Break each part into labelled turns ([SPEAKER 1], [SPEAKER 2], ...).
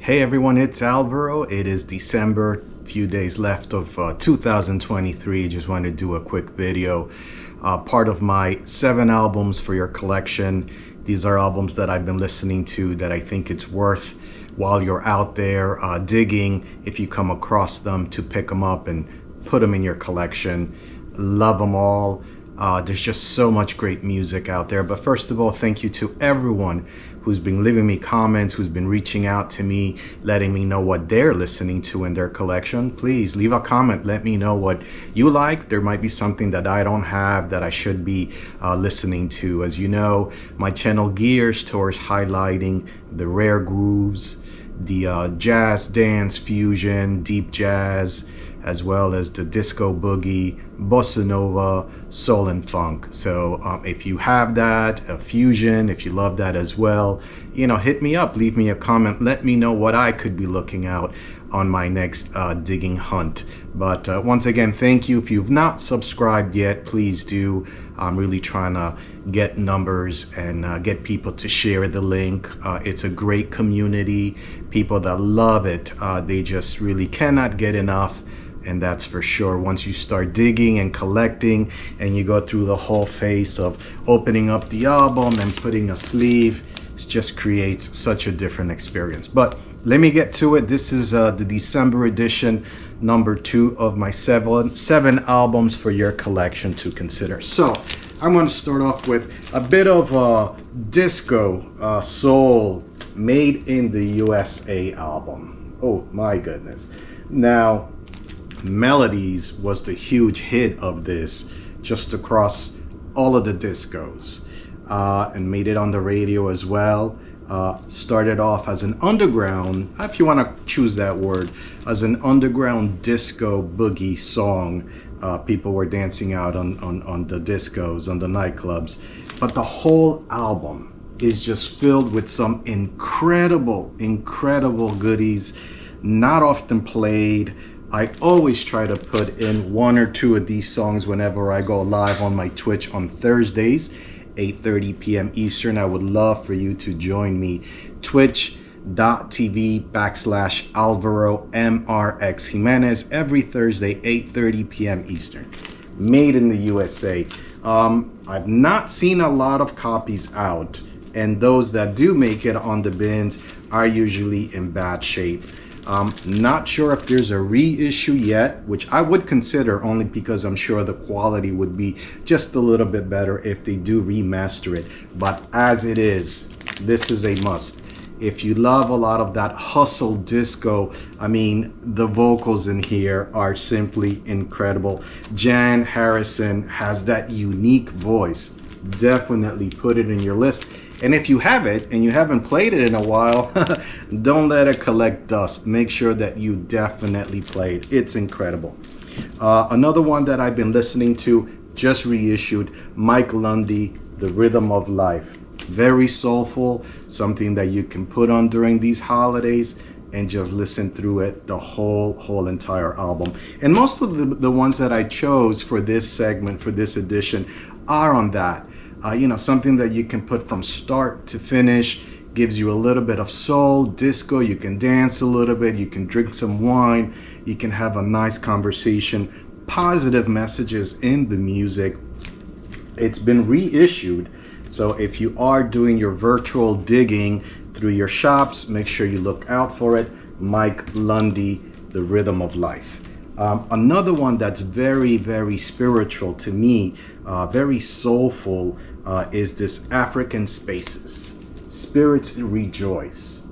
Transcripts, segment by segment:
[SPEAKER 1] Hey everyone, it's Alvaro. It is December, few days left of 2023. Just wanted to do a quick video. Part of my 7 albums for your collection. These are albums that I've been listening to that I think it's worth while you're out there digging, if you come across them, to pick them up and put them in your collection. Love them all. There's just so much great music out there. But first of all, thank you to everyone who's been leaving me comments, who's been reaching out to me, letting me know what they're listening to in their collection. Please leave a comment. Let me know what you like. There might be something that I don't have that I should be listening to. As you know, my channel gears towards highlighting the rare grooves, the jazz, dance, fusion, deep jazz, as well as the disco boogie, bossa nova, soul and funk. So if you have that, a fusion, if you love that as well, hit me up, leave me a comment, let me know what I could be looking out on my next digging hunt. But once again, thank you. If you've not subscribed yet, please do. I'm really trying to get numbers and get people to share the link. It's a great community, people that love it. They just really cannot get enough. And that's for sure. Once you start digging and collecting and you go through the whole phase of opening up the album and putting a sleeve, it just creates such a different experience. But let me get to it. This is the December edition, number 2 of my seven albums for your collection to consider. So I'm going to start off with a bit of disco soul made in the USA album. Oh my goodness. Now, Melodies was the huge hit of this, just across all of the discos, and made it on the radio as well. Started off as an underground, if you want to choose that word, as an underground disco boogie song. People were dancing out on the discos, on the nightclubs. But the whole album is just filled with some incredible goodies, not often played. I always try to put in 1 or 2 of these songs whenever I go live on my Twitch on Thursdays, 8:30 p.m. Eastern. I would love for you to join me. Twitch.tv/alvaromrxjimenez every Thursday, 8:30 p.m. Eastern. Made in the USA. I've not seen a lot of copies out, and those that do make it on the bins are usually in bad shape. Not sure if there's a reissue yet, which I would consider, only because I'm sure the quality would be just a little bit better if they do remaster it. But as it is, this is a must. If you love a lot of that hustle disco, I mean, the vocals in here are simply incredible. Jan Harrison has that unique voice. Definitely put it in your list. And if you have it and you haven't played it in a while, don't let it collect dust. Make sure that you definitely play it. It's incredible. Another one that I've been listening to, just reissued, Mike Lundy, The Rhythm of Life. Very soulful, something that you can put on during these holidays and just listen through it, the whole entire album. And most of the ones that I chose for this segment, for this edition, are on that. Something that you can put from start to finish, gives you a little bit of soul, disco, you can dance a little bit, you can drink some wine, you can have a nice conversation, positive messages in the music. It's been reissued, so if you are doing your virtual digging through your shops, make sure you look out for it. Mike Lundy, The Rhythm of Life. Another one that's very spiritual to me, very soulful, is this African Spaces, Spirits Rejoice.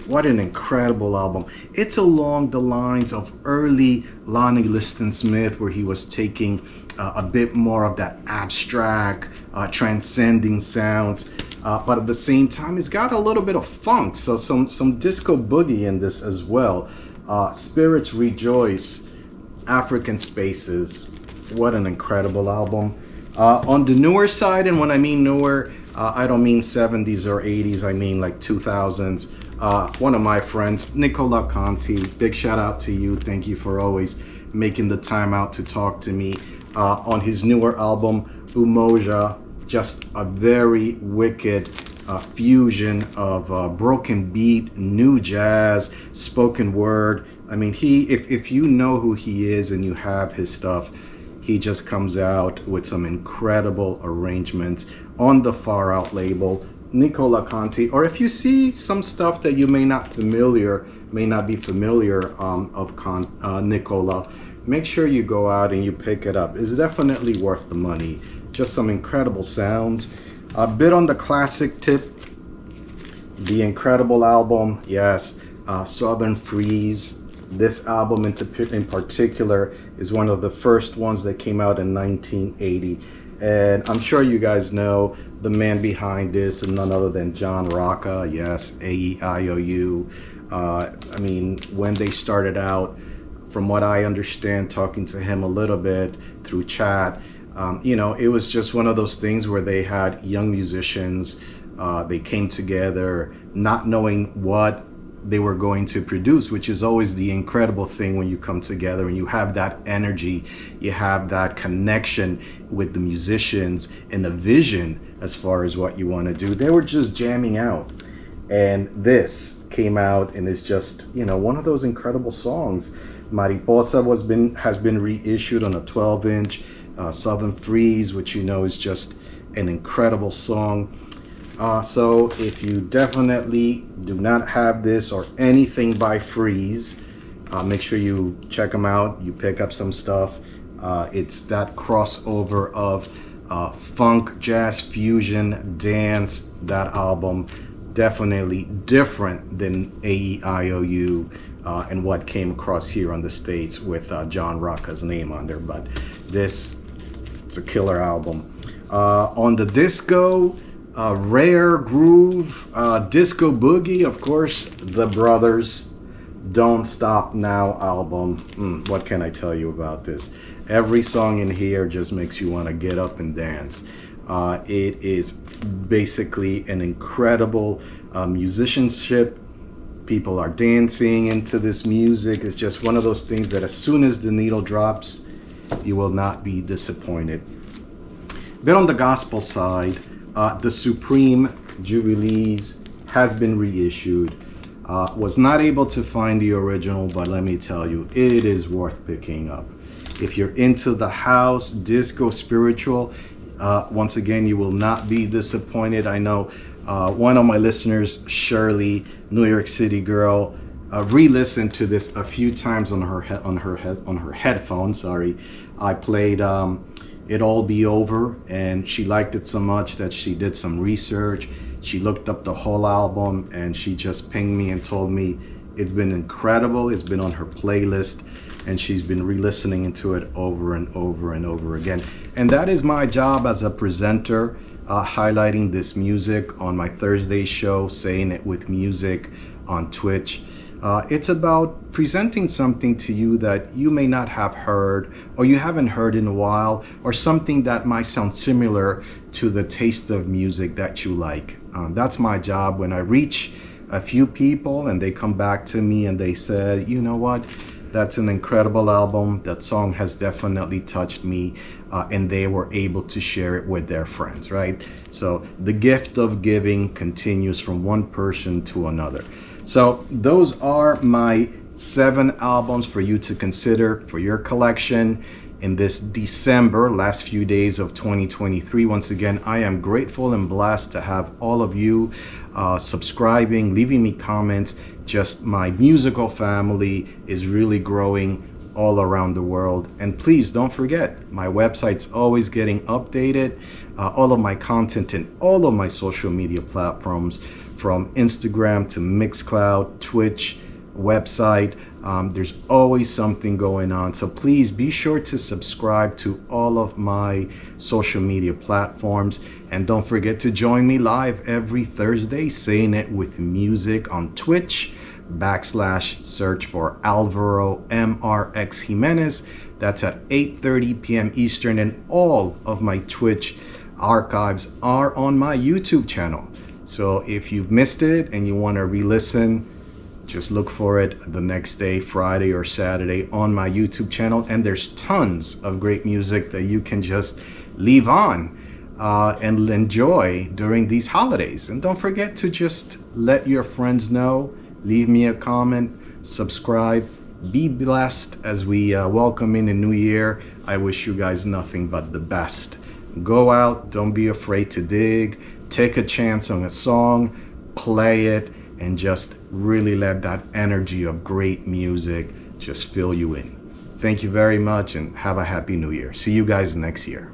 [SPEAKER 1] What an incredible album. It's along the lines of early Lonnie Liston Smith, where he was taking a bit more of that abstract, transcending sounds, but at the same time, it's got a little bit of funk, so some disco boogie in this as well. Spirits Rejoice, African Spaces. What an incredible album. On the newer side, and when I mean newer, I don't mean 70s or 80s, I mean like 2000s. One of my friends, Nicola Conti, big shout out to you. Thank you for always making the time out to talk to me. On his newer album, Umoja, just a very wicked fusion of broken beat, new jazz, spoken word. I mean, if you know who he is and you have his stuff, he just comes out with some incredible arrangements on the Far Out label, Nicola Conti. Or if you see some stuff that you may not be familiar of Nicola, make sure you go out and you pick it up. It's definitely worth the money. Just some incredible sounds. A bit on the classic tip, the incredible album, yes, Southern Freeze. This album in particular is one of the first ones that came out in 1980. And I'm sure you guys know the man behind this and none other than John Rocka, yes, AEIOU. I mean, when they started out, from what I understand, talking to him a little bit through chat, you know, it was just one of those things where they had young musicians, they came together not knowing what they were going to produce, which is always the incredible thing when you come together and you have that energy, you have that connection with the musicians and the vision as far as what you want to do. They were just jamming out, and this came out and is just, you know, one of those incredible songs. Mariposa has been reissued on a 12-inch. Southern Freeze, which you know is just an incredible song. So if you definitely do not have this or anything by Freeze, make sure you check them out. You pick up some stuff. It's that crossover of funk, jazz, fusion, dance. That album definitely different than AEIOU and what came across here on the States with John Rocka's name on there. But it's a killer album. On the disco, Rare Groove, Disco Boogie, of course, the Brothers, Don't Stop Now album. What can I tell you about this? Every song in here just makes you want to get up and dance. It is basically an incredible musicianship. People are dancing into this music. It's just one of those things that as soon as the needle drops, you will not be disappointed. Bit on the gospel side, the Supreme Jubilees has been reissued. Was not able to find the original, but let me tell you, it is worth picking up. If you're into the house, disco, spiritual, once again, you will not be disappointed. I know one of my listeners, Shirley, New York City girl, re-listened to this a few times on her headphones. Sorry, I played It All Be Over, and she liked it so much that she did some research. She looked up the whole album and she just pinged me and told me it's been incredible. It's been on her playlist and she's been re-listening into it over and over and over again. And that is my job as a presenter, highlighting this music on my Thursday show, Saying It With Music on Twitch. It's about presenting something to you that you may not have heard or you haven't heard in a while, or something that might sound similar to the taste of music that you like. That's my job. When I reach a few people and they come back to me and they say, you know what, that's an incredible album, that song has definitely touched me, and they were able to share it with their friends, right? So the gift of giving continues from one person to another. So those are my 7 albums for you to consider for your collection in this December, last few days of 2023. Once again, I am grateful and blessed to have all of you subscribing, leaving me comments. Just my musical family is really growing all around the world. And please don't forget, my website's always getting updated. All of my content in all of my social media platforms, from Instagram to Mixcloud, Twitch, website. There's always something going on. So please be sure to subscribe to all of my social media platforms. And don't forget to join me live every Thursday, Saying It With Music on Twitch, /search for alvaromrxjimenez. That's at 8:30 p.m. Eastern. And all of my Twitch archives are on my YouTube channel. So if you've missed it and you want to re-listen, just look for it the next day, Friday or Saturday, on my YouTube channel. And there's tons of great music that you can just leave on. and enjoy during these holidays. And don't forget to just let your friends know, leave me a comment, subscribe. Be blessed as we welcome in a new year. I wish you guys nothing but the best. Go out, don't be afraid to dig, take a chance on a song, play it, and just really let that energy of great music just fill you in. Thank you very much and have a happy new year. See you guys next year.